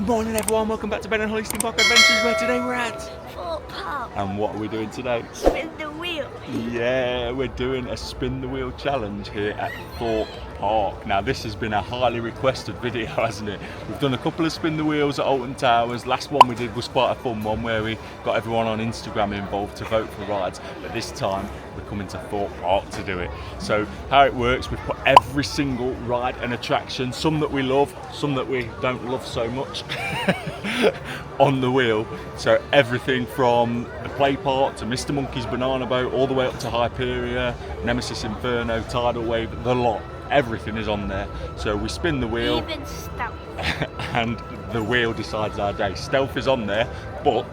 morning everyone, welcome back to Ben and Holly's Theme Park Adventures, where today we're at Thorpe Park. And what are we doing today? Spin the wheel. Yeah, we're doing a spin the wheel challenge here at Thorpe Park. Now this has been a highly requested video, hasn't it? We've done a couple of spin the wheels at Alton Towers. Last one we did was quite a fun one where we got everyone on Instagram involved to vote for rides, but this time we're coming to Thorpe Park to do it. So how it works, we've put every single ride and attraction, some that we love, some that we don't love so much, on the wheel. So everything from the play park to Mr. Monkey's banana boat, all the way up to Hyperia, Nemesis Inferno, Tidal Wave, the lot. Everything is on there. So we spin the wheel. Even Stealth. And the wheel decides our day. Stealth is on there, but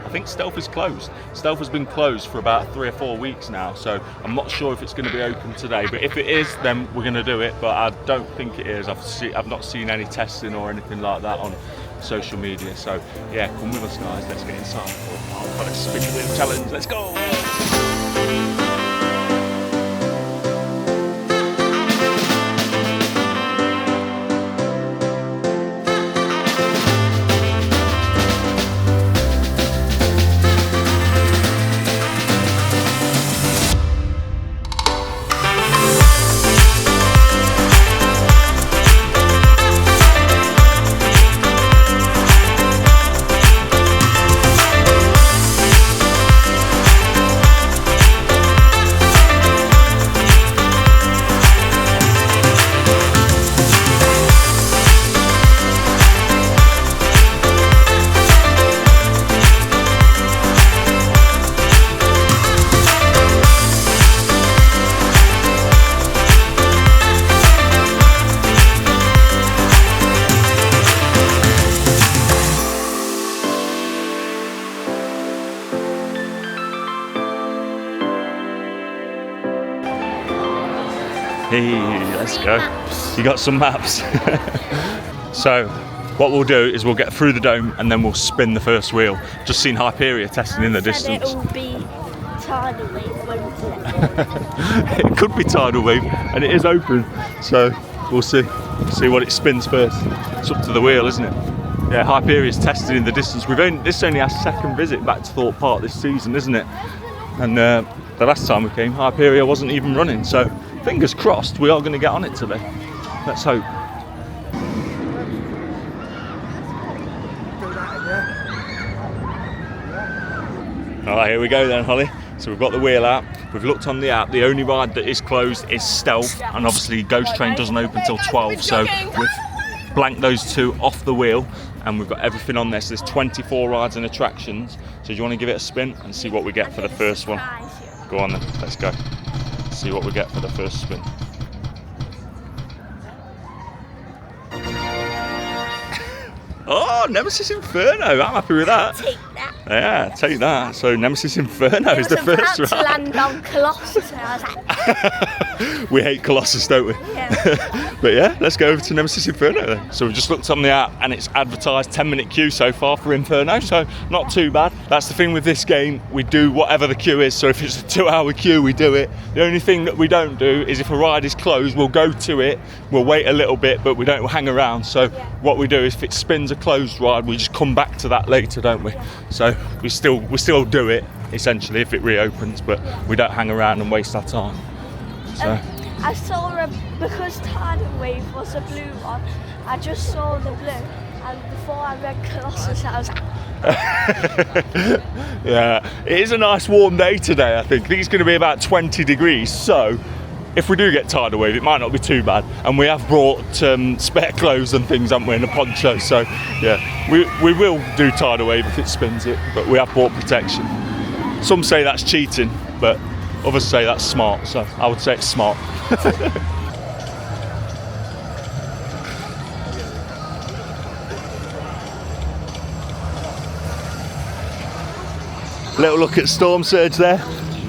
I think Stealth is closed. Stealth has been closed for about 3 or 4 weeks now, so I'm not sure if it's going to be open today, but if it is, then we're going to do it, but I don't think it is. I've not seen any testing or anything like that on social media, so yeah, come with us guys, let's get inside. I've got a spin the wheel challenge, let's go! Hey, let's go. You got some maps. So what we'll do is we'll get through the dome and then we'll spin the first wheel. Just seen Hyperia testing in the distance. It'll be Tidal Wave, won't it? It could be Tidal Wave, and it is open, so we'll see what it spins first. It's up to the wheel, isn't it? Yeah, Hyperia's tested in the distance. This is only our second visit back to Thorpe Park this season, isn't it? And the last time we came, Hyperia wasn't even running, so fingers crossed we are going to get on it today. Let's hope. Alright, here we go then, Holly. So we've got the wheel out, we've looked on the app, the only ride that is closed is Stealth, and obviously Ghost Train doesn't open till 12, so we've blanked those two off the wheel, and we've got everything on there, so there's 24 rides and attractions. So do you want to give it a spin and see what we get for the first one? Go on then, let's go. See what we get for the first spin. Oh, Nemesis Inferno, I'm happy with that. Take that. Yeah, take that. So Nemesis Inferno is the first ride. To land on Colossus, and I was like... We hate Colossus, don't we? Yeah. But yeah, let's go over to Nemesis Inferno then. So we've just looked on the app and it's advertised 10-minute queue so far for Inferno, so not too bad. That's the thing with this game, we do whatever the queue is, so if it's a 2-hour queue, we do it. The only thing that we don't do is if a ride is closed, we'll go to it, we'll wait a little bit, but we don't hang around. So what we do is if it spins a closed ride, we just come back to that later, don't we? So we still do it, essentially, if it reopens, but we don't hang around and waste our time. So. I saw because Tidal Wave was a blue one, I just saw the blue, and before I read Colossus, I was like... Yeah, it is a nice warm day today, I think. It's going to be about 20 degrees, so if we do get Tidal Wave, it might not be too bad. And we have brought spare clothes and things, haven't we, and a poncho, so yeah, we will do Tidal Wave if it spins it, but we have bought protection. Some say that's cheating, but others say that's smart, so I would say it's smart. Little look at Storm Surge there.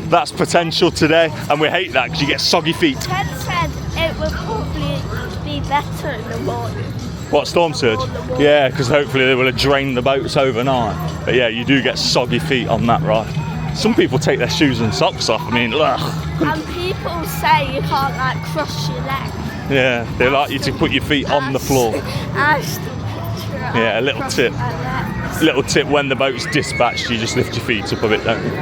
That's potential today, and we hate that because you get soggy feet. Ted said it would probably be better in the morning. What, Storm Surge? Yeah, because hopefully they will have drained the boats overnight. But yeah, you do get soggy feet on that ride. Some people take their shoes and socks off. I mean, ugh. And people say you can't like cross your legs. Yeah, they like you to put your feet on the floor. I still put Yeah, a little tip. Little tip when the boat's dispatched, you just lift your feet up a bit, don't you?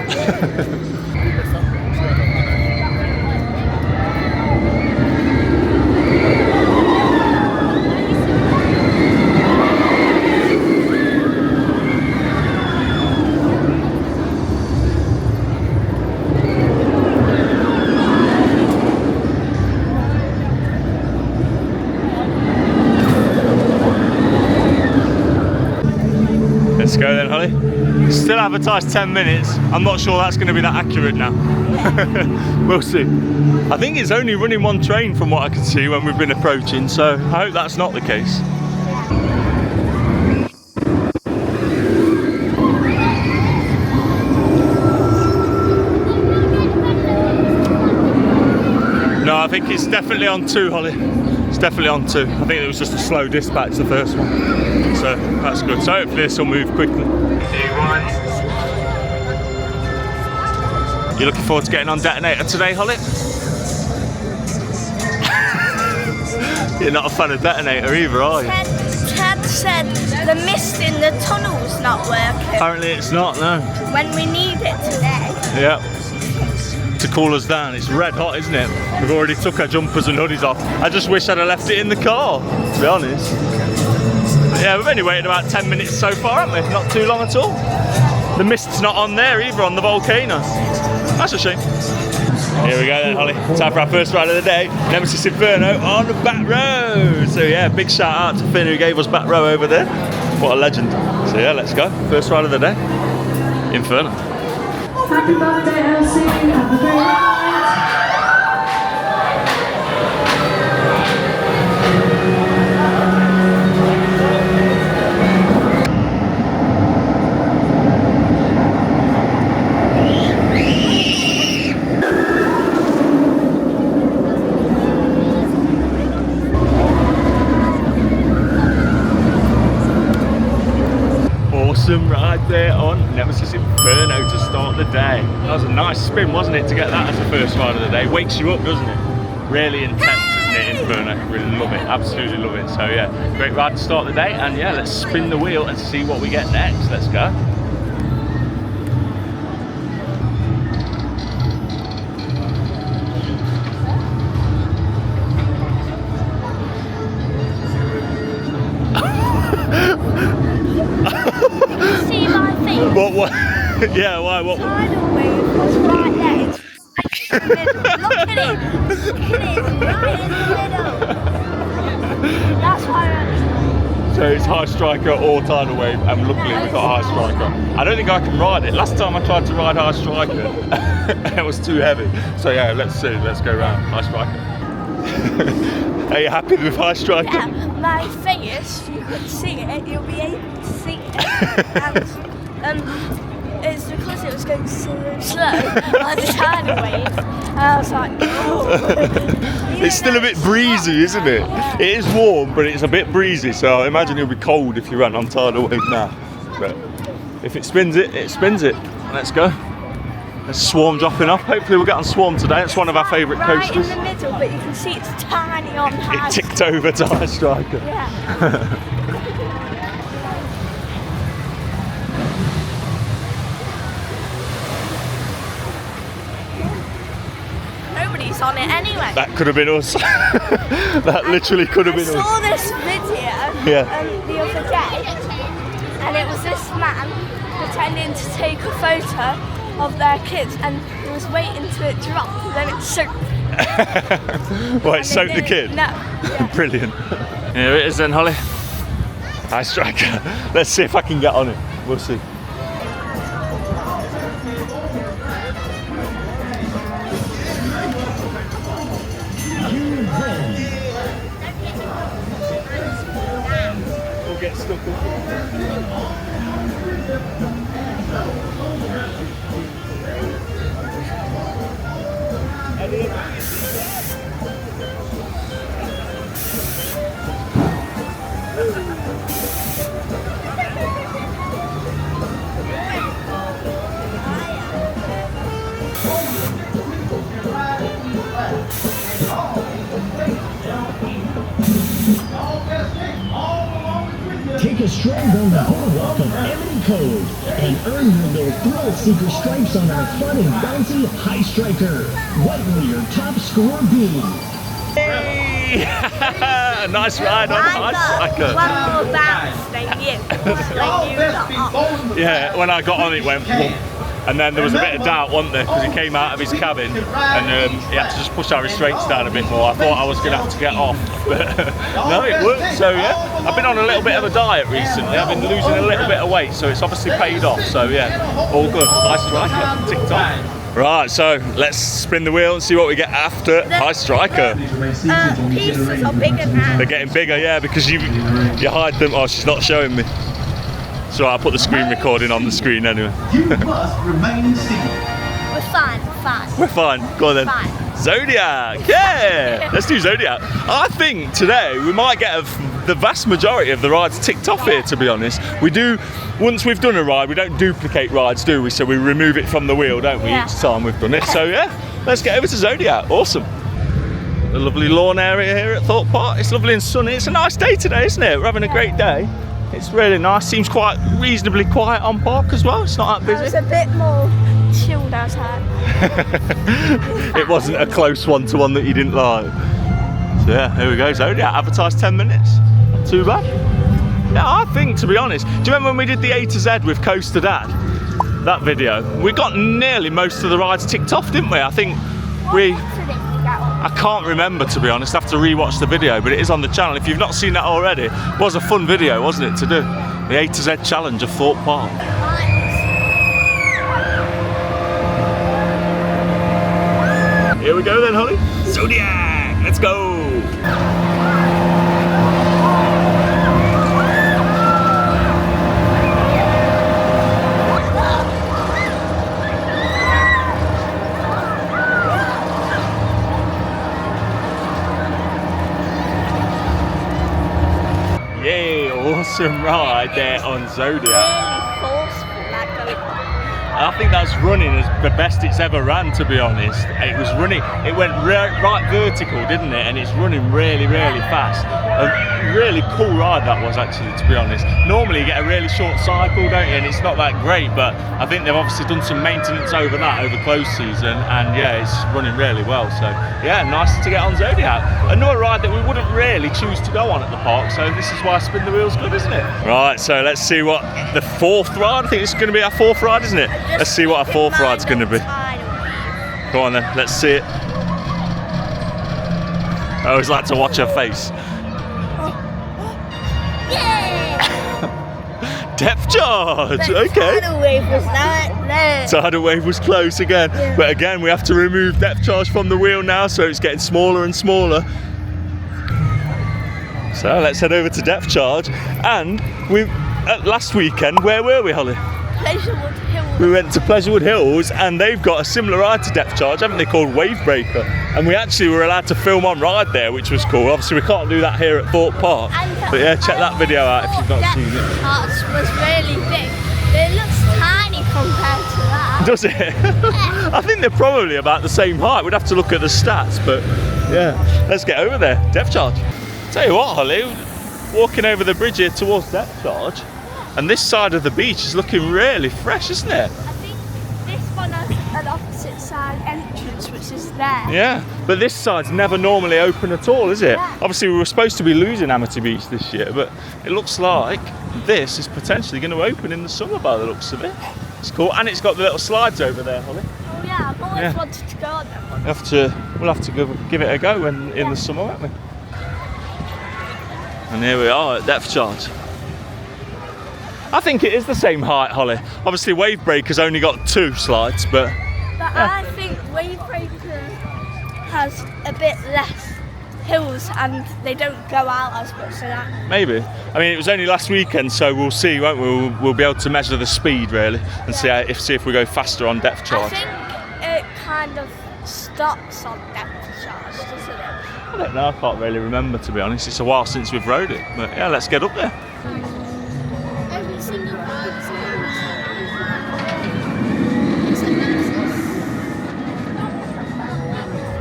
Let's go then, Holly. Still advertised 10 minutes. I'm not sure that's going to be that accurate now. We'll see. I think it's only running one train from what I can see when we've been approaching, so I hope that's not the case. No, I think it's definitely on 2, Holly. It's definitely on 2. I think it was just a slow dispatch, the first one. So that's good. So hopefully this will move quickly. You looking forward to getting on detonator today, Holly? You're not a fan of detonator either, are you? Ted said the mist in the tunnel's not working. Apparently it's not, no. When we need it today. Yeah. To cool us down. It's red hot, isn't it? We've already took our jumpers and hoodies off. I just wish I'd have left it in the car, to be honest. But yeah, we've only waited about 10 minutes so far, haven't we? Not too long at all. The mist's not on there either, on the volcano. That's a shame. Here we go then, Holly. Time for our first ride of the day. Nemesis Inferno on the back row. So yeah, big shout out to Finn who gave us back row over there. What a legend. So yeah, let's go. First ride of the day. Inferno. Happy birthday, Elsie. Have a great night. Awesome ride there on Nemesis Inferno to start the day. That was a nice spin, wasn't it, to get that as the first ride of the day. Wakes you up, doesn't it? Really intense, isn't it, Inferno? Really love it, absolutely love it. So yeah, great ride to start the day, and yeah, let's spin the wheel and see what we get next. Let's go. See my face? What? Yeah, why? What? Tidal wave was right there. It's right in the middle. Look at it. Look at it. Right in the middle. That's why So it's high striker or tidal wave, and luckily we got high striker. I don't think I can ride it. Last time I tried to ride high striker, it was too heavy. So yeah, let's see. Let's go round high striker. Are you happy with high striker? Yeah, my face, you could see it, you'll be able to see it. And it's because it was going so slow on the tidal wave. And I was like, oh. It's still a bit breezy, isn't it? It is warm, but it's a bit breezy, so I imagine it'll be cold if you run on tidal wave now. But if it spins it, it spins it. Let's go. There's Swarm dropping off. Hopefully we'll get on Swarm today. It's one of our favourite coasters. Right in the middle, but you can see it's tiny on high. It ticked over to high striker. Yeah. Nobody's on it anyway. That could have been us. That literally could have been us. I saw this video the other day, and it was this man pretending to take a photo of their kids, and he was waiting till it dropped, and then it soaked. Well, it soaked the kid? No. Yeah. Brilliant. Here it is then, Holly. High striker. Let's see if I can get on it. We'll see. We'll get stuck Take Take a stroll down the boardwalk of Emily Cove and earn your little thrill-seeker stripes on our fun and bouncy High Striker. What will your top score be? Hey! Nice ride on the High Striker. One more bounce than you. Yeah, when I got on it went whoop. And then there was a bit of doubt, wasn't there, because he came out of his cabin and he had to just push our restraints down a bit more. I thought I was going to have to get off, but no, it worked. So yeah, I've been on a little bit of a diet recently. I've been losing a little bit of weight, so it's obviously paid off. So yeah, all good. High Striker, TikTok. Right, so let's spin the wheel and see what we get after High Striker. Pieces are bigger now. They're getting bigger, yeah, because you hide them. Oh, she's not showing me. So I'll put the screen recording on the screen anyway. You must remain seated. We're fine, we're fine. We're fine. Go on then. Fine. Zodiac, yeah! Let's do Zodiac. I think today we might get the vast majority of the rides ticked off here, to be honest. We do, once we've done a ride, we don't duplicate rides, do we? So we remove it from the wheel, don't we, Yeah. each time we've done it. So yeah, let's get over to Zodiac. Awesome. A lovely lawn area here at Thorpe Park. It's lovely and sunny. It's a nice day today, isn't it? We're having a great day. It's really nice. Seems quite reasonably quiet on park as well. It's not that It was busy. a bit more chilled outside. It wasn't a close one-to-one that you didn't like. So yeah, here we go. Zodiac advertised 10 minutes. Not too bad. Yeah, I think, to be honest, do you remember when we did the A to Z with Coaster Dad? That video. We got nearly most of the rides ticked off, didn't we? I think we... I can't remember, to be honest. I have to re-watch the video, but it is on the channel. If you've not seen that already, it was a fun video, wasn't it, to do? The A to Z challenge of Thorpe Park. Here we go then, Holly. Zodiac, let's go. Yay, awesome ride there on Zodiac. Really forceful, that going. I think that's running as the best it's ever ran, to be honest. It was running, it went right vertical, didn't it? And it's running really, really fast. A really cool ride that was, actually, to be honest. Normally you get a really short cycle, don't you? And it's not that great, but I think they've obviously done some maintenance over that over close season, and yeah, it's running really well. So yeah, nice to get on Zodiac. Another ride that we wouldn't really choose to go on at the park, so this is why Spin the Wheel's good, isn't it? Right, so let's see what the fourth ride, I think it's going to be our fourth ride, isn't it? Let's see what our fourth ride's going to be. Go on then, let's see it. I always like to watch her face. Depth charge, okay. Tidal Wave was not there. Tidal Wave was close again, Yeah. but again we have to remove depth charge from the wheel now, so it's getting smaller and smaller. So let's head over to depth charge, and last weekend, where were we, Holly? Pleasurewood Hill. We went to Pleasurewood Hills, and they've got a similar ride to depth charge, haven't they, called Wave Breaker? And we actually were allowed to film on ride there, which was cool. Obviously we can't do that here at Thorpe Park, but yeah, check that video out if you've not seen it. Parts was really big. It looks tiny compared to that. Does it? I think they're probably about the same height. We'd have to look at the stats, but yeah, let's get over there. Depth charge. Tell you what, Holly, walking over the bridge here towards depth charge, and this side of the beach is looking really fresh, isn't it? I think this one has an opposite side entrance, which is there. Yeah, but this side's never normally open at all, is it? Yeah. Obviously we were supposed to be losing Amity Beach this year, but it looks like this is potentially going to open in the summer by the looks of it. It's cool, and it's got the little slides over there, Holly. Oh yeah, I've always wanted to go on that one. We'll have to give it a go in the summer, won't we? And here we are at depth charge. I think it is the same height, Holly. Obviously Wave Breaker's only got 2 slides, but I think Wave Breaker has a bit less hills and they don't go out as much as that. maybe. I mean, it was only last weekend, so we'll see, won't we? We'll be able to measure the speed, really, and see if we go faster on depth charge. I think it kind of stops on depth charge, doesn't it? I don't know, I can't really remember, to be honest. It's a while since we've rode it, but yeah, let's get up there. Every single ride is except Nemesis.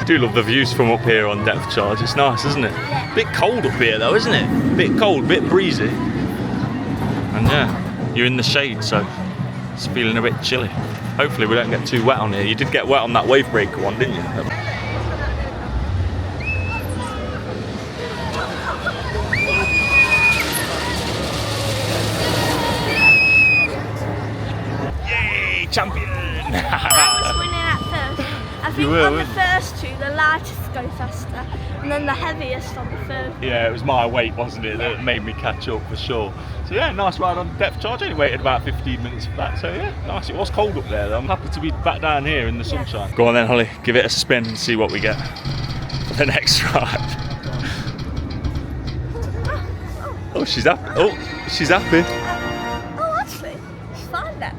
I do love the views from up here on depth charge. It's nice, isn't it? Bit cold up here though, isn't it? Bit cold, bit breezy. And yeah, you're in the shade, so it's feeling a bit chilly. Hopefully we don't get too wet on here. You did get wet on that wave breaker one, didn't you? Yay, champion! I was winning at first. I think on the first two, the lightest go faster, and then the heaviest on the third. Yeah, it was my weight, wasn't it, that made me catch up for sure. So yeah, nice ride on depth charge. I only waited about 15 minutes for that, so yeah, nice. It was cold up there though. I'm happy to be back down here in the sunshine. Go on then, Holly, give it a spin and see what we get for the next ride. Oh, she's happy. Oh, she's happy. Oh, actually, it's fine then.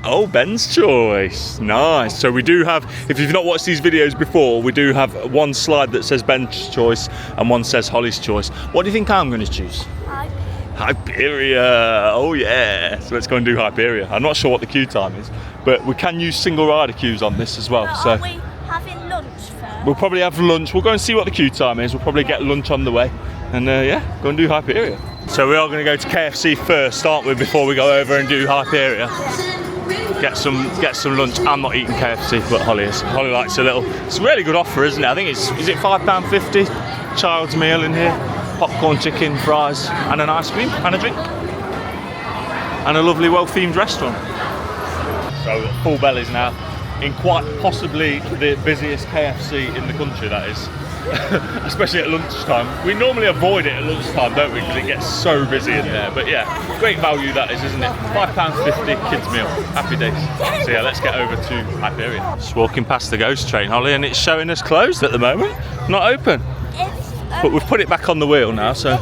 Oh, Ben's choice. Nice. So we do have, if you've not watched these videos before, we do have one slide that says Ben's choice and one says Holly's choice. What do you think I'm going to choose? Hyperia. Oh yeah. So let's go and do Hyperia. I'm not sure what the queue time is, but we can use single rider queues on this as well. So are we having lunch first? we'll probably have lunch. We'll go and see what the queue time is. We'll probably get lunch on the way. And yeah, go and do Hyperia. So we are going to go to KFC first, aren't we, before we go over and do Hyperia? Get some lunch. I'm not eating KFC, but Holly is. Holly likes a little. It's a really good offer, isn't it? I think is it £5.50? Child's meal in here. Popcorn, chicken, fries, and an ice cream, and a drink. And a lovely, well-themed restaurant. So full bellies now, in quite possibly the busiest KFC in the country, that is. Especially at lunchtime. We normally avoid it at lunchtime, don't we? Because it gets so busy in there. But yeah, great value that is, isn't it? £5.50 kids meal. Happy days. So yeah, let's get over to Hyperia. Just walking past the ghost train, Holly, and it's showing us closed at the moment. Not open. But we've put it back on the wheel now, so.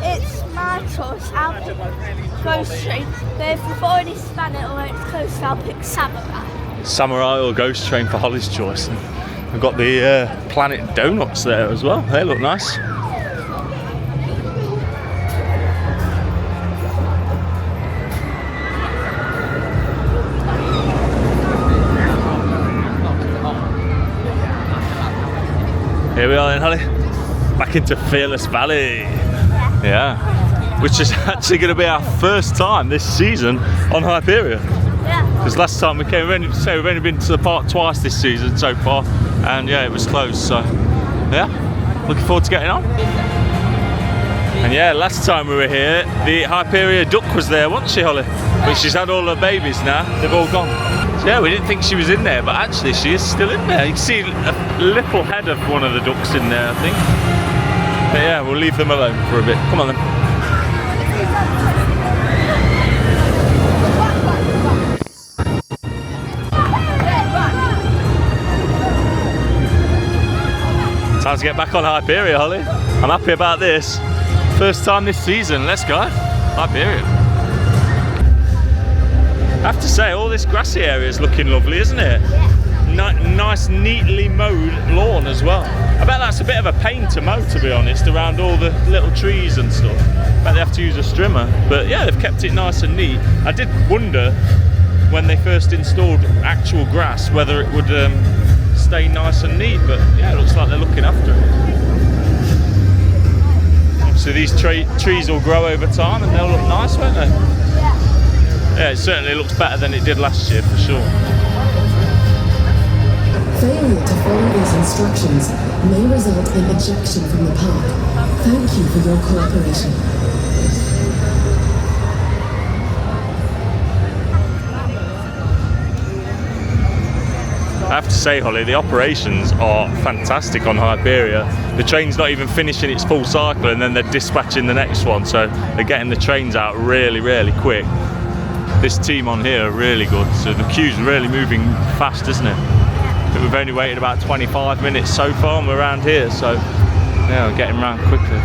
It's my choice. I'll pick ghost train. But if we've already spun it or it's close, I'll pick samurai. Samurai or ghost train for Holly's choice. We've got the Planet Donuts there as well. They look nice. Here we are then, Holly. Back into Fearless Valley. Yeah. Which is actually going to be our first time this season on Hyperia. Yeah. Because last time we came, we've only been to the park twice this season so far, and yeah, it was closed. So yeah, looking forward to getting on. And yeah, last time we were here, the Hyperia duck was there, wasn't she, Holly? But she's had all her babies now; they've all gone. So yeah, we didn't think she was in there, but actually she is still in there. You can see a little head of one of the ducks in there, I think. But yeah, we'll leave them alone for a bit. Come on then. Time to get back on Hyperia, Holly. I'm happy about this. First time this season, let's go. Hyperia. I have to say, all this grassy area is looking lovely, isn't it? Yeah. Nice, neatly mowed lawn as well. I bet that's a bit of a pain to mow, to be honest, around all the little trees and stuff. I bet they have to use a strimmer. But yeah, they've kept it nice and neat. I did wonder when they first installed actual grass whether it would stay nice and neat, but yeah, it looks like they're looking after it. So these trees will grow over time and they'll look nice, won't they? Yeah, it certainly looks better than it did last year for sure. Failure to follow these instructions may result in ejection from the park. Thank you for your cooperation. I have to say, Holly, the operations are fantastic on Hyperia. The train's not even finishing its full cycle and then they're dispatching the next one, so they're getting the trains out really, really quick. This team on here are really good, so the queue's really moving fast, isn't it? I think we've only waited about 25 minutes so far and we're around here, so yeah, we're getting around quickly.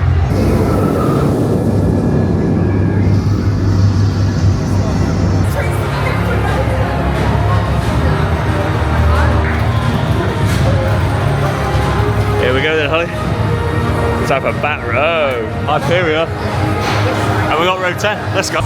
Here we go then, Holly. Let's have a back row. Hyperia. And we got row 10. Let's go.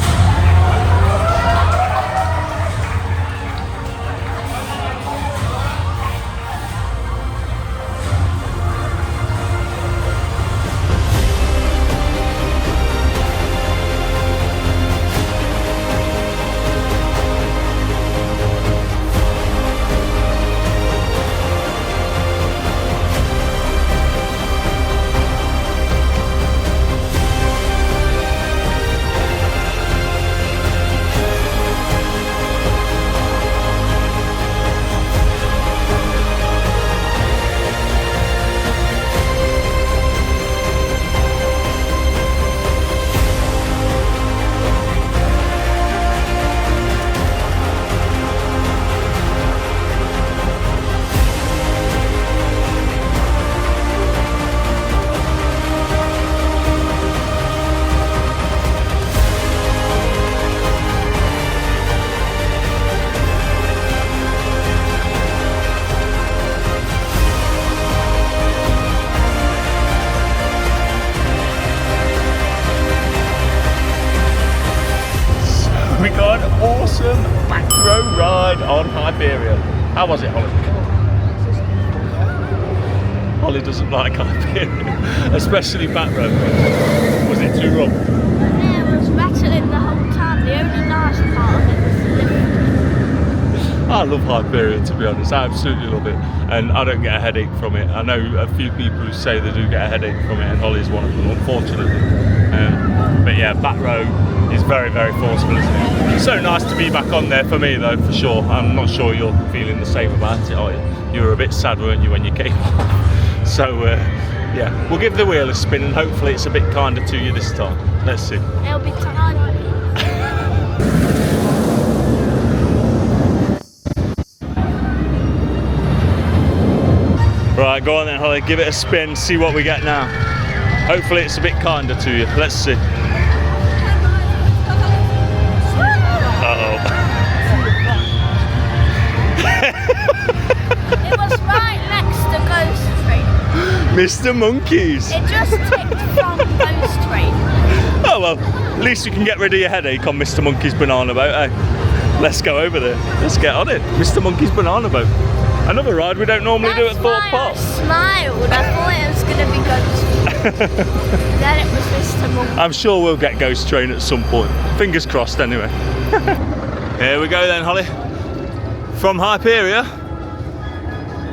row ride on Hyperia. How was it, Holly? Holly doesn't like Hyperia, especially back row. Was it too rough? Yeah, it was rattling the whole time. The only nice part of it was the lift. I love Hyperia, to be honest. I absolutely love it, and I don't get a headache from it. I know a few people who say they do get a headache from it, and Holly's one of them, unfortunately. But yeah, back row is very, very forceful, isn't it? So nice to be back on there for me, though, for sure. I'm not sure you're feeling the same about it, are you? You were a bit sad, weren't you, when you came off? So yeah, we'll give the wheel a spin, and hopefully it's a bit kinder to you this time. Let's see. It'll be tiny. Right, go on then, Holly, give it a spin, see what we get now. Hopefully it's a bit kinder to you. Let's see. Uh-oh. It was right next to Ghost Train. Mr. Monkeys. It just ticked from Ghost Train. Oh well, at least you can get rid of your headache on Mr. Monkey's banana boat, eh? Let's go over there. Let's get on it. Mr. Monkey's banana boat. Another ride we don't normally do at Thorpe Park. I smiled. I thought it was going to be Ghost Train. Then it was Mr. Monkey. I'm sure we'll get Ghost Train at some point. Fingers crossed anyway. Here we go then, Holly. From Hyperia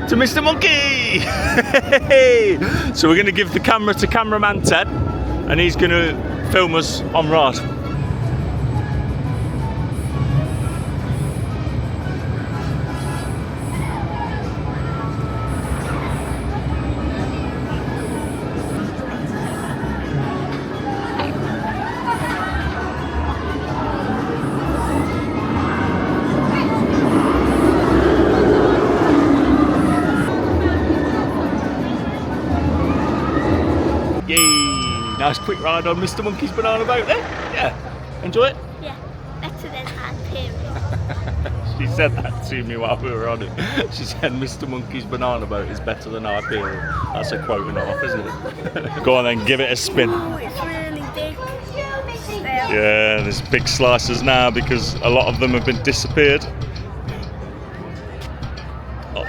to Mr. Monkey! So we're going to give the camera to cameraman Ted, and he's going to film us on ride. Yay! Nice quick ride on Mr. Monkey's banana boat there. Yeah. Enjoy it? Yeah, better than Hyperia. She said that to me while we were on it. She said Mr. Monkey's banana boat is better than Hyperia. That's a quote and a half, isn't it? Go on then, give it a spin. Oh, it's really big. Yeah, there's big slices now because a lot of them have been disappeared. Oh.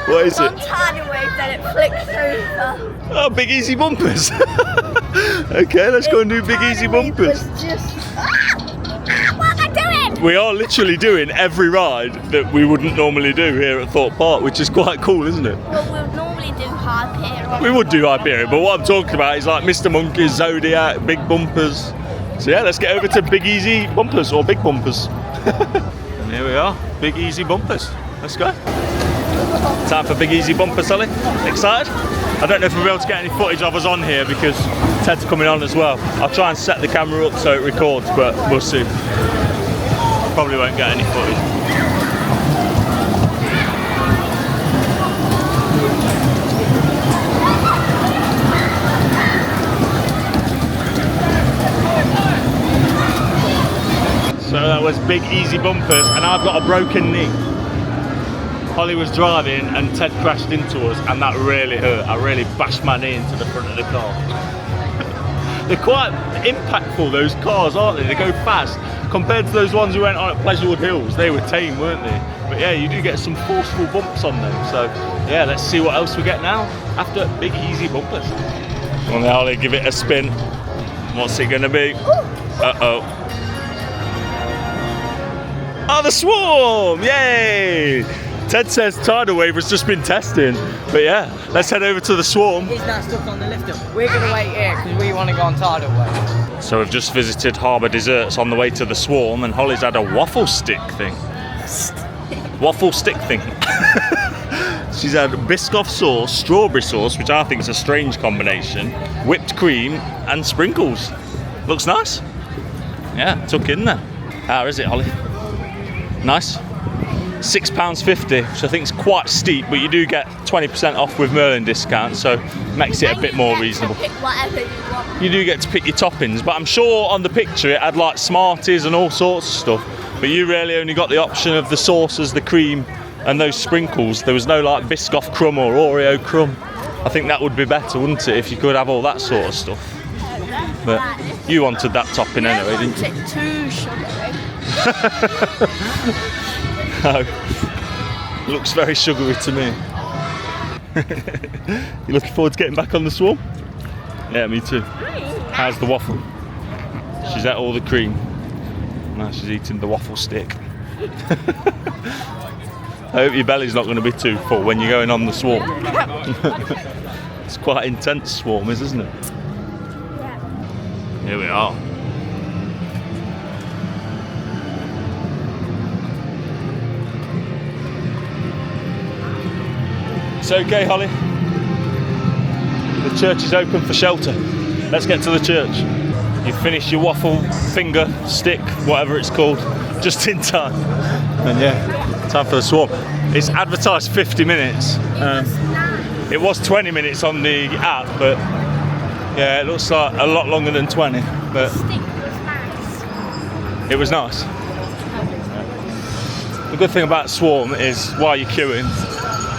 What is it? One tiny wave, then it flicks over. Oh, big easy bumpers. Okay, let's go and do big easy bumpers. What am I doing? We are literally doing every ride that we wouldn't normally do here at Thorpe Park, which is quite cool, isn't it? Well, we'll normally do Hyperia. We would do Hyperia, but what I'm talking about is like Mr. Monkey's, Zodiac, big bumpers. So yeah, let's get over to big easy bumpers, or big bumpers. And here we are, big easy bumpers. Let's go. Time for big easy bumpers, Sally. Excited? I don't know if we'll be able to get any footage of us on here because Ted's coming on as well. I'll try and set the camera up so it records, but we'll see. Probably won't get any footage. So that was big easy bumpers, and I've got a broken knee. Holly was driving and Ted crashed into us, and that really hurt. I really bashed my knee into the front of the car. They're quite impactful, those cars, aren't they? They go fast. Compared to those ones we went on at Pleasurewood Hills, they were tame, weren't they? But yeah, you do get some forceful bumps on them. So yeah, let's see what else we get now after big easy bumpers. Come on, Holly, give it a spin. What's it gonna be? Uh-oh. Oh, the swarm! Yay! Ted says Tidal Wave has just been testing, but yeah, let's head over to the swarm. He's not stuck on the lifter. We're going to wait here because we want to go on Tidal Wave. So we've just visited Harbour Desserts on the way to the swarm, and Holly's had a waffle stick thing. Waffle stick thing. She's had Biscoff sauce, strawberry sauce, which I think is a strange combination, whipped cream, and sprinkles. Looks nice. Yeah, tuck in there. How is it, Holly? Nice. £6.50, which I think is quite steep, but you do get 20% off with Merlin discount, so makes it a bit more reasonable. Pick whatever you want. You do get to pick your toppings, but I'm sure on the picture it had like Smarties and all sorts of stuff, but you really only got the option of the sauces, the cream, and those sprinkles. There was no like Biscoff crumb or Oreo crumb. I think that would be better, wouldn't it, if you could have all that sort of stuff. But you wanted that topping anyway, didn't you? It too sugary. No. Looks very sugary to me. You looking forward to getting back on the swarm? Yeah, me too. How's the waffle? She's ate all the cream. Now she's eating the waffle stick. I hope your belly's not going to be too full when you're going on the swarm. It's quite intense swarm, isn't it? Yeah. Here we are. It's okay, Holly. The church is open for shelter. Let's get to the church. You finish your waffle finger stick, whatever it's called, just in time. And yeah, time for the swarm. It's advertised 50 minutes. It was 20 minutes on the app, but yeah, it looks like a lot longer than 20. But it was nice. The good thing about swarm is while you're queuing,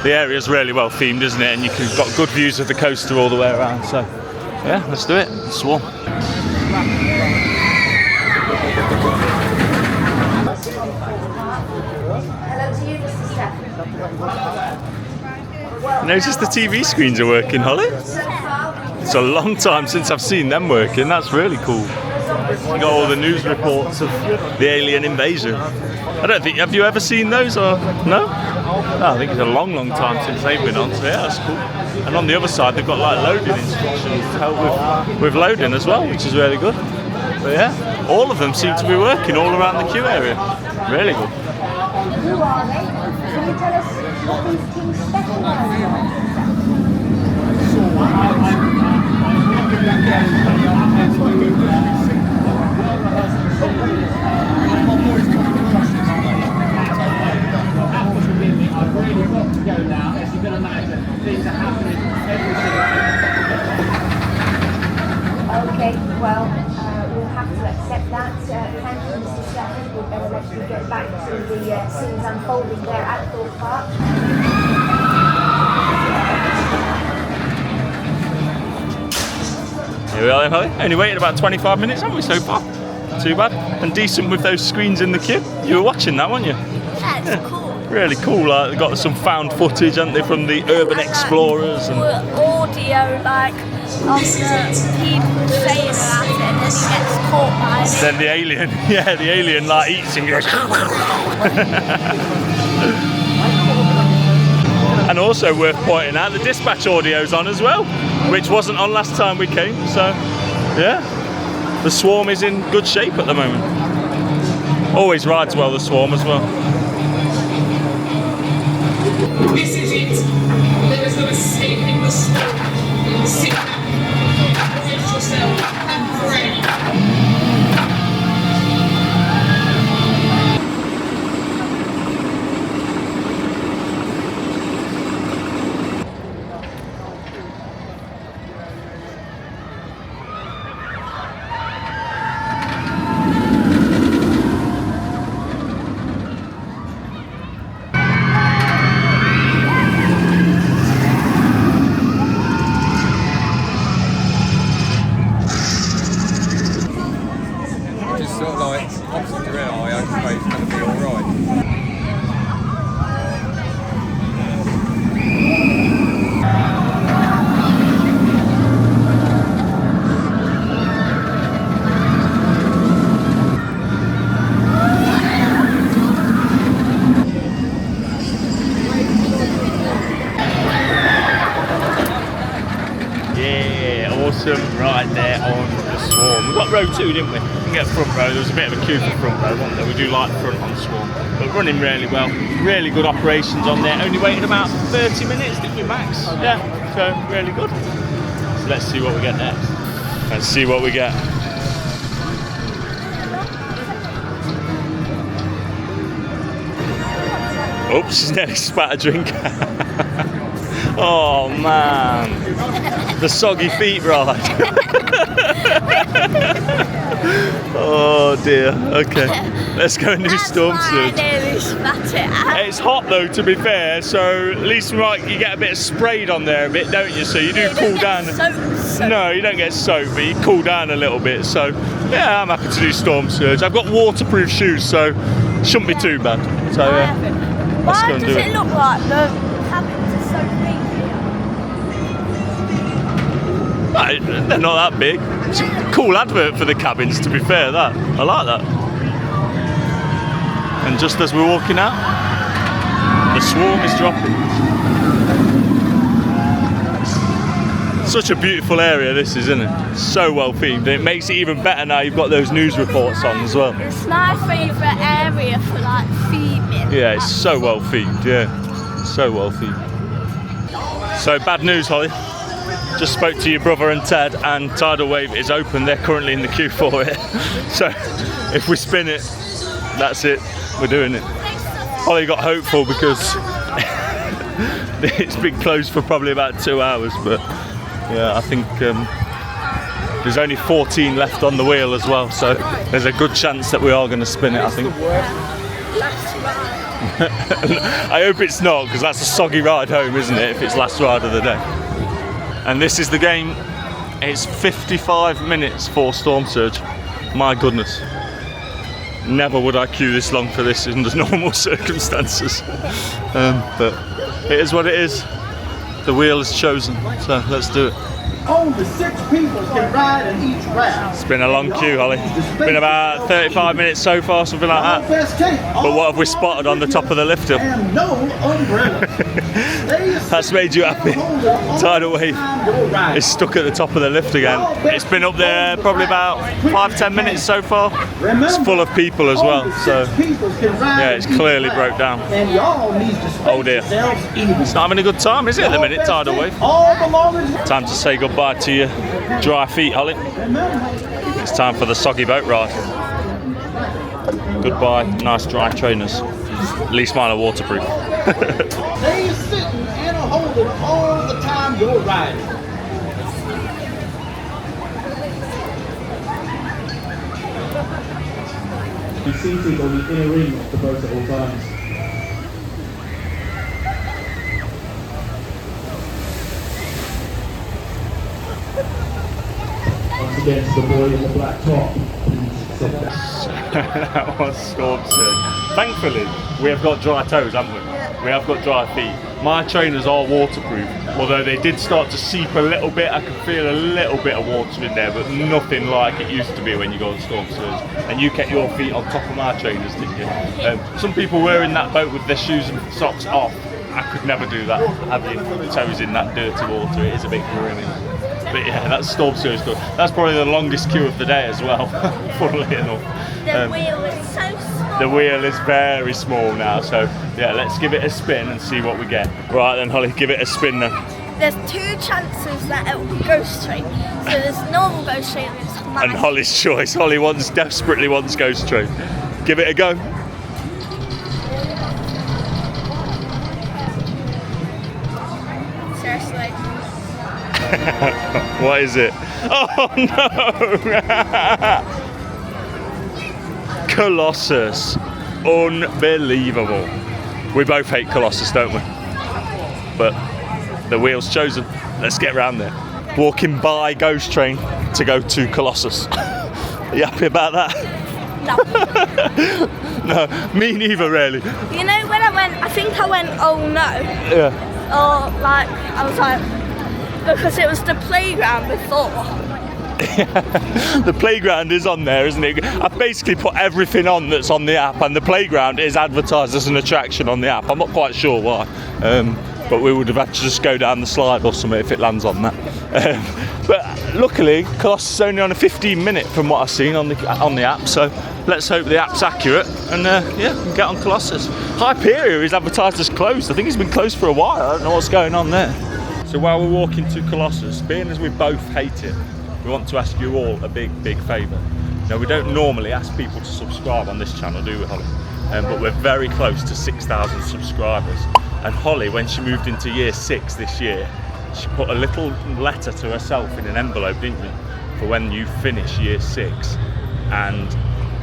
the area's really well themed, isn't it? And you've got good views of the coaster all the way around. So yeah, let's do it. Swarm. Notice the TV screens are working, Holly. It's a long time since I've seen them working. That's really cool. You got all the news reports of the alien invasion. I don't think, have you ever seen those or no? No, I think it's a long time since they've been on, so yeah, that's cool. And on the other side, they've got like loading instructions to help with loading as well, which is really good. But yeah, all of them seem to be working all around the queue area. Really good. Who are they? Can you tell us what these things specialise in? Okay, well, we'll have to accept that. Thank you, Mr. Stephen. We'd better let you get back to the scenes unfolding there at Thorpe Park. Here we are then, Holly. Only waited about 25 minutes, haven't we, so far? Too bad. And decent with those screens in the queue. You were watching that, weren't you? Yeah, it's cool. Really cool. Like, they've got some found footage, haven't they, from the urban explorers and audio, like of the people saying about it, and then he gets caught by it. then the alien. Yeah, the alien like eats and goes. And also worth pointing out, the dispatch audio's on as well, which wasn't on last time we came. So yeah, the swarm is in good shape at the moment. Always rides well, the swarm as well. This is it. There is no escaping the storm. Sit back, brace yourself, and pray. Sort of like opposite to real, I hope it's going to be alright. Yeah, awesome right there on the swarm. We got row 2, didn't we? We didn't get front row. There was a bit of a queue for front row, wasn't there? We do like front on swarm, but running really well. Really good operations on there. Only waited about 30 minutes, didn't we, Max? Yeah, so really good. So let's see what we get next. Let's see what we get. Oops, she's nearly spat a drink. Oh man, the soggy feet ride. Oh dear. Okay, let's go and do storm surge. It's hot though, to be fair, so at least you get a bit of sprayed on there a bit, don't you? So you do cool down. No, you don't get soaked, but you cool down a little bit. So yeah, I'm happy to do storm surge. I've got waterproof shoes, so shouldn't be too bad. So yeah, let's go and do it. Why does it look like the cabins are so big here? They're not that big. It's a cool advert for the cabins, to be fair. That I like that. And just as we're walking out, the swarm is dropping. Such a beautiful area this is, isn't it? So well themed. It makes it even better now you've got those news reports on as well. It's my favourite area for like theming. Yeah, it's so well themed. Yeah, so well themed. So bad news, Holly. Just spoke to your brother and Ted, and Tidal Wave is open. They're currently in the queue for it. So if we spin it, that's it. We're doing it. Holly got hopeful because it's been closed for probably about 2 hours, but yeah, I think there's only 14 left on the wheel as well, so there's a good chance that we are going to spin it, I think. I hope it's not, because that's a soggy ride home, isn't it, if it's last ride of the day. And this is the game. It's 55 minutes for storm surge. My goodness. Never would I queue this long for this under normal circumstances. But it is what it is. The wheel is chosen, so let's do it. Only 6 people can ride in each round. It's been a long queue, Holly. It's been about 35 minutes so far, something like that. But what have we spotted on the top of the lift hill? And no umbrella. That's made you happy. Tidal Wave is stuck at the top of the lift again. It's been up there probably about 5-10 minutes so far. It's full of people as well, so yeah, it's clearly broke down. Oh dear. It's not having a good time, is it, at the minute, Tidal Wave? Time to say goodbye to your dry feet, Holly. It's time for the soggy boat ride. Goodbye, nice dry trainers. At least mine are waterproof. They sitting and holding all the time you're riding. Be seated on the inner ring of the boat at all times. Once again, to the boy in the black top. That was storm surge. Thankfully, we have got dry toes, haven't we? We have got dry feet. My trainers are waterproof, although they did start to seep a little bit. I could feel a little bit of water in there, but nothing like it used to be when you go on storm surge. And you kept your feet on top of my trainers, didn't you? Some people were in that boat with their shoes and socks off. I could never do that. Having toes in that dirty water, it is a bit grimmy. But yeah, that's storm surge good. That's probably the longest queue of the day as well, funnily enough. The wheel is so small. The wheel is very small now, so yeah, let's give it a spin and see what we get. Right then, Holly, give it a spin then. There's 2 chances that it will go straight. So there's normal go straight and it's magic. And Holly's choice. Holly desperately wants go straight. Give it a go. Seriously. What is it? Oh no! Colossus. Unbelievable. We both hate Colossus, don't we? But the wheel's chosen. Let's get round there. Walking by Ghost Train to go to Colossus. Are you happy about that? No. No, me neither really. You know when I think I went, oh no. Yeah. Or like, I was like, because it was the playground before. The playground is on there, isn't it? I've basically put everything on that's on the app, and the playground is advertised as an attraction on the app. I'm not quite sure why, but we would have had to just go down the slide or something if it lands on that. But luckily, Colossus is only on a 15-minute from what I've seen on the app, so let's hope the app's accurate, and yeah, we can get on Colossus. Hyperia is advertised as closed. I think it's been closed for a while. I don't know what's going on there. So while we're walking to Colossus, being as we both hate it, we want to ask you all a big favour. Now, we don't normally ask people to subscribe on this channel, do we, Holly? But we're very close to 6,000 subscribers. And Holly, when she moved into year 6 this year, she put a little letter to herself in an envelope, didn't you? For when you finish year 6. And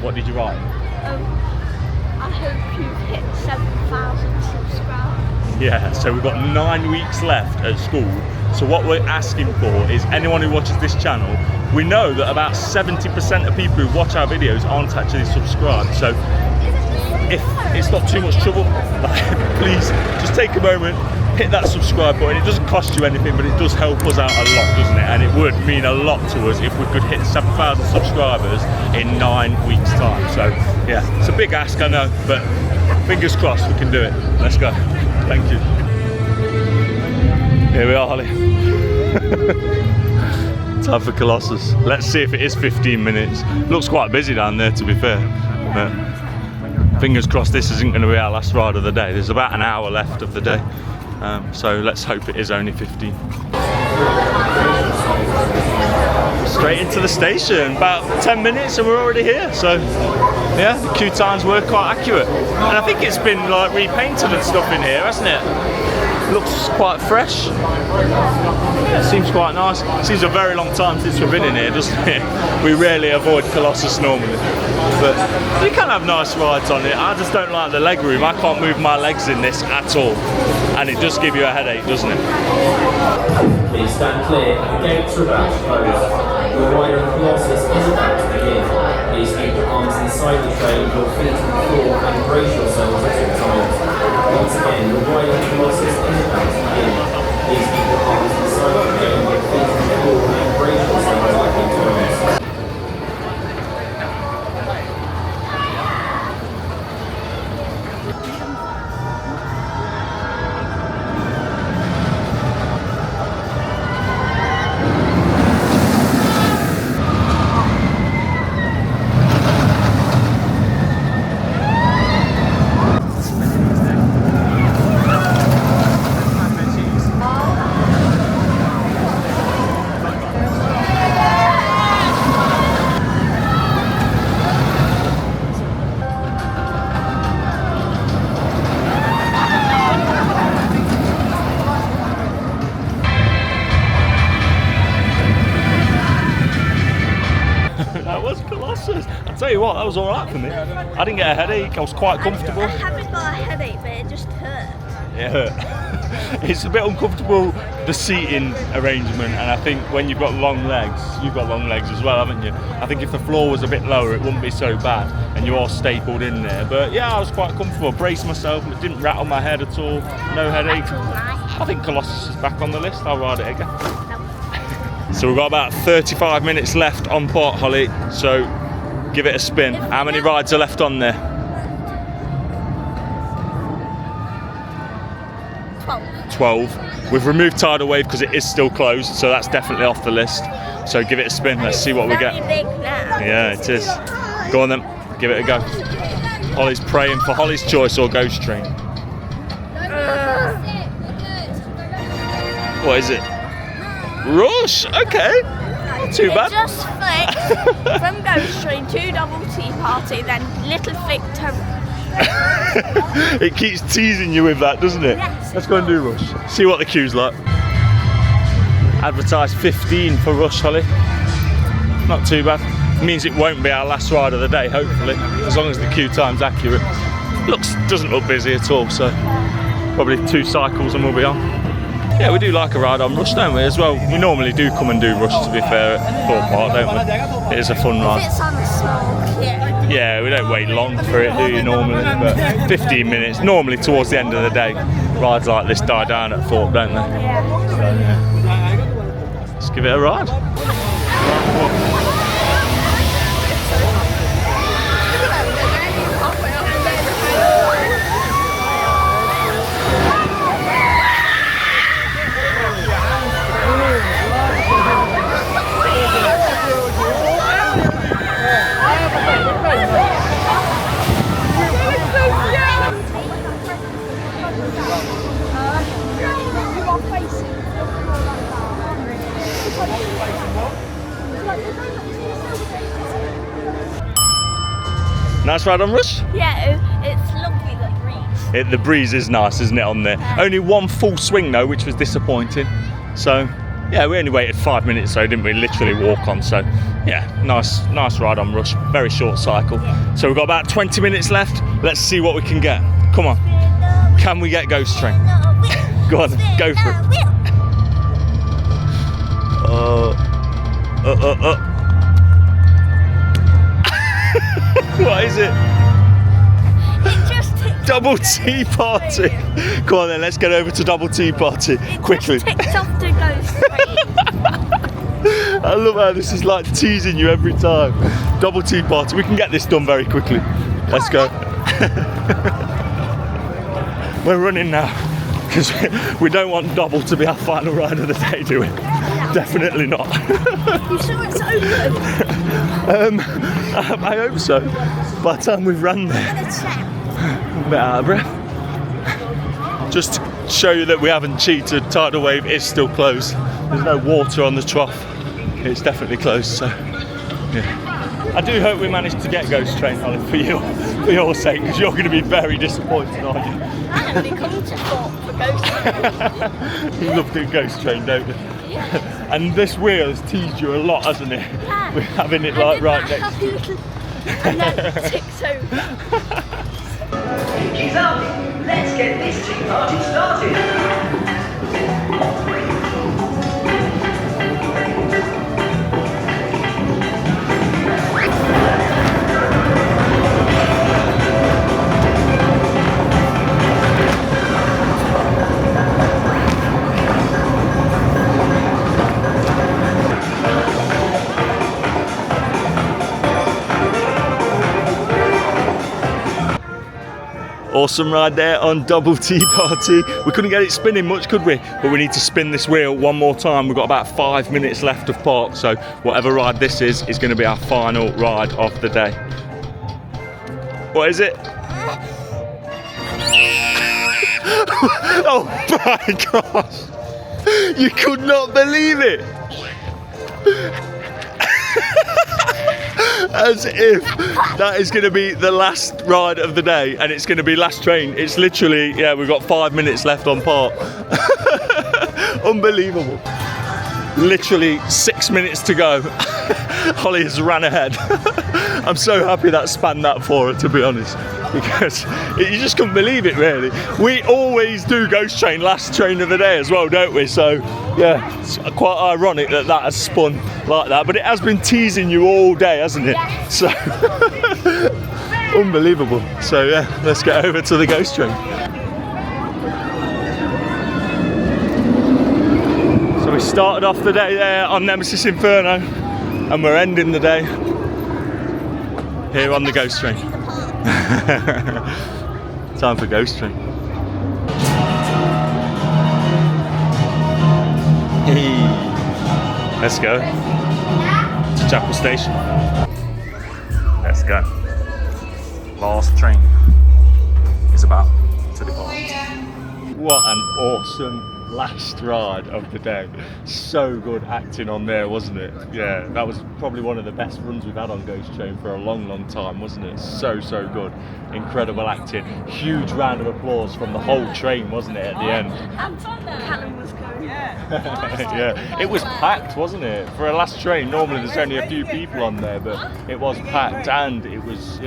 what did you write? I hope you've hit 7,000 subscribers. Yeah, so we've got 9 weeks left at school. So what we're asking for is anyone who watches this channel, we know that about 70% of people who watch our videos aren't actually subscribed. So if it's not too much trouble, please just take a moment, hit that subscribe button. It doesn't cost you anything, but it does help us out a lot, doesn't it? And it would mean a lot to us if we could hit 7,000 subscribers in 9 weeks' time. So yeah, it's a big ask, I know, but fingers crossed we can do it. Let's go. Thank you. Here we are, Holly. Time for Colossus. Let's see if it is 15 minutes. Looks quite busy down there, to be fair. But fingers crossed this isn't going to be our last ride of the day. There's about an hour left of the day. So let's hope it is only 15. Straight into the station. About 10 minutes and we're already here. So yeah, the queue times were quite accurate. And I think it's been like repainted and stuff in here, hasn't it? Looks quite fresh. Yeah, it seems quite nice. Seems a very long time since we've been in here, doesn't it? We rarely avoid Colossus normally. But you can have nice rides on it. I just don't like the leg room. I can't move my legs in this at all. And it does give you a headache, doesn't it? Please stand clear. The gates are about to close. Your ride on Colossus is about to begin. Please keep your arms inside the train, your feet on the floor, and brace yourselves at all times. Once again, your ride on Colossus is about to begin. Please keep your arms inside the train, your feet on the floor, and brace yourselves at all times. Tell you what, that was all right for me. I didn't get a headache. I was quite comfortable. I haven't got a headache, but it just hurt. It hurt. It's a bit uncomfortable, the seating arrangement, and I think when you've got long legs, you've got long legs as well, haven't you? I think if the floor was a bit lower, it wouldn't be so bad, and you're all stapled in there. But yeah, I was quite comfortable. Braced myself, and it didn't rattle my head at all. No headache. I think Colossus is back on the list. I'll ride it again. So we've got about 35 minutes left on Port, Holly. So give it a spin. How many rides are left on there? 12. We've removed Tidal Wave because it is still closed, so that's definitely off the list. So give it a spin. Let's see what we get. Big now. Yeah, it is. Go on then. Give it a go. Holly's praying for Holly's Choice or Ghost Train. What is it? Rush. Okay. Not too bad. It just flicked from Ghost Train to Double T Party, then Little Flick to... It keeps teasing you with that, doesn't it? Yes. Let's go and do Rush. See what the queue's like. Advertised 15 for Rush, Holly. Not too bad. It means it won't be our last ride of the day, hopefully, as long as the queue time's accurate. Doesn't look busy at all, so probably 2 cycles and we'll be on. Yeah, we do like a ride on Rush, don't we, as well? We normally do come and do Rush, to be fair, at Thorpe Park, don't we? It is a fun ride. It's on a small queue. Yeah, we don't wait long for it, do you, normally? But 15 minutes, normally towards the end of the day. Rides like this die down at Thorpe, don't they? Yeah. So, yeah. Let's give it a ride. Nice ride on Rush? Yeah, it's lovely, the breeze. The breeze is nice, isn't it, on there? Only one full swing though, which was disappointing. So, yeah, we only waited 5 minutes, so didn't we? Literally walk on. So yeah, nice ride on Rush. Very short cycle. So we've got about 20 minutes left. Let's see what we can get. Come on, can we get Ghost Train? Go on, go for it. What is it? Double Tea Party. Come on then, let's get over to Double Tea Party quickly. Ticked off to Ghost Train. I love how this is like teasing you every time. Double Tea Party. We can get this done very quickly. Let's go. We're running now because we don't want Double to be our final ride of the day, do we? Definitely not. You sure it's open? I hope so. By the time we've run there, a bit out of breath. Just to show you that we haven't cheated, Tidal Wave is still closed. There's no water on the trough. It's definitely closed, so yeah. I do hope we managed to get Ghost Train, Holly, for your sake, because you're going to be very disappointed, aren't you? I only come to Thorpe for Ghost Train. You love the Ghost Train, don't you? Yeah. And this wheel has teased you a lot, hasn't it? Yeah. We're having it like right next to you. And then it ticks over. Pinkies up! Let's get this tea party started! Awesome ride there on Double Tea Party. We couldn't get it spinning much, could we? But we need to spin this wheel one more time. We've got about 5 minutes left of park, so whatever ride this is going to be our final ride of the day. What is it? Oh my gosh! You could not believe it! As if that is going to be the last ride of the day and it's going to be last train. It's literally, yeah, we've got 5 minutes left on park. Unbelievable. Literally 6 minutes to go. Holly has ran ahead. I'm so happy that spanned that for her, to be honest, because you just couldn't believe it, really. We always do Ghost Train last train of the day as well, don't we? So yeah, it's quite ironic that that has spun like that, but it has been teasing you all day, hasn't it? Yes. So unbelievable. So yeah, let's get over to the Ghost Train. So we started off the day there on Nemesis Inferno, and we're ending the day here on the Ghost Train. Time for Ghost Train. Hey. Let's go to Chapel Station. Let's go. Last train is about to depart. What an awesome last ride of the day. So good acting on there, wasn't it? Yeah, that was probably one of the best runs we've had on Ghost Train for a long time, wasn't it? So good. Incredible acting. Huge round of applause from the whole train, wasn't it, at the end? Callum was going. Yeah, it was packed, wasn't it? For a last train, normally there's only a few people on there, but it was packed, and it was,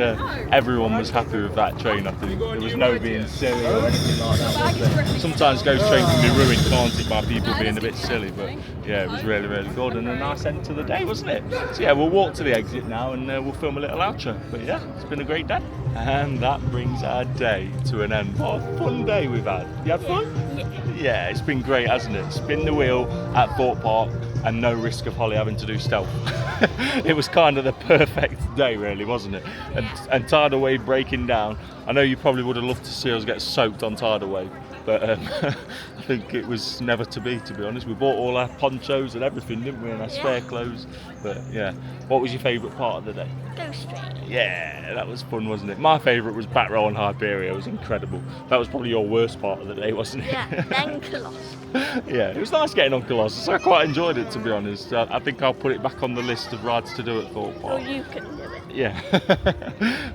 everyone was happy with that train, I think. There was no being silly or anything like that, was there? Sometimes Ghost Train can be ruined, can't it, by people being a bit silly, but yeah, it was really good, and a nice end to the day, wasn't it? So yeah, we'll walk to the exit now, and we'll film a little outro, but yeah, it's been a great day. And that brings our day to an end. What a fun day we've had. You had fun? Yeah, it's been great, hasn't it? Spin the wheel at Thorpe Park and no risk of Holly having to do stealth. It was kind of the perfect day, really, wasn't it? And Tidal Wave breaking down. I know you probably would have loved to see us get soaked on Tidal Wave, but I think it was never to be honest. We bought all our ponchos and everything, didn't we, and our spare clothes. But yeah, what was your favourite part of the day? Ghost Train. Yeah, that was fun, wasn't it? My favourite was back row on Hyperia. It was incredible. That was probably your worst part of the day, wasn't it? Yeah, then Colossus. Yeah, it was nice getting on Colossus. I quite enjoyed it, to be honest. I think I'll put it back on the list of rides to do at Thorpe Park. Well, you can do it. Yeah.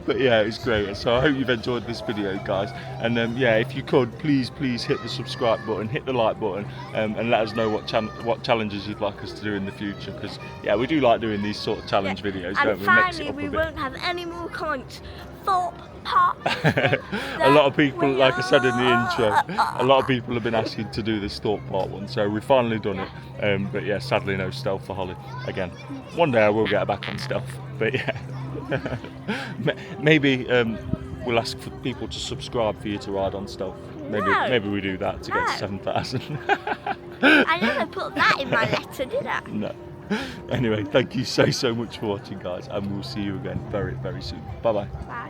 But yeah, it's great. So I hope you've enjoyed this video, guys. And yeah, if you could, please hit the subscribe button, hit the like button, and let us know what challenges you'd like us to do in the future. Because yeah, we do like doing these sort of challenge videos, don't And we? finally, we won't have any more comments. Thorpe Park. A lot of people, like I said in the intro, a lot of people have been asking to do this Thorpe Park one, so we've finally done it. But yeah, sadly no stealth for Holly again. One day I will get her back on stealth, but yeah. Maybe we'll ask for people to subscribe for you to ride on stealth. Maybe we do that to get to 7,000. I never put that in my letter, did I? No. Anyway, thank you so much for watching, guys, and we'll see you again very soon. Bye. Bye.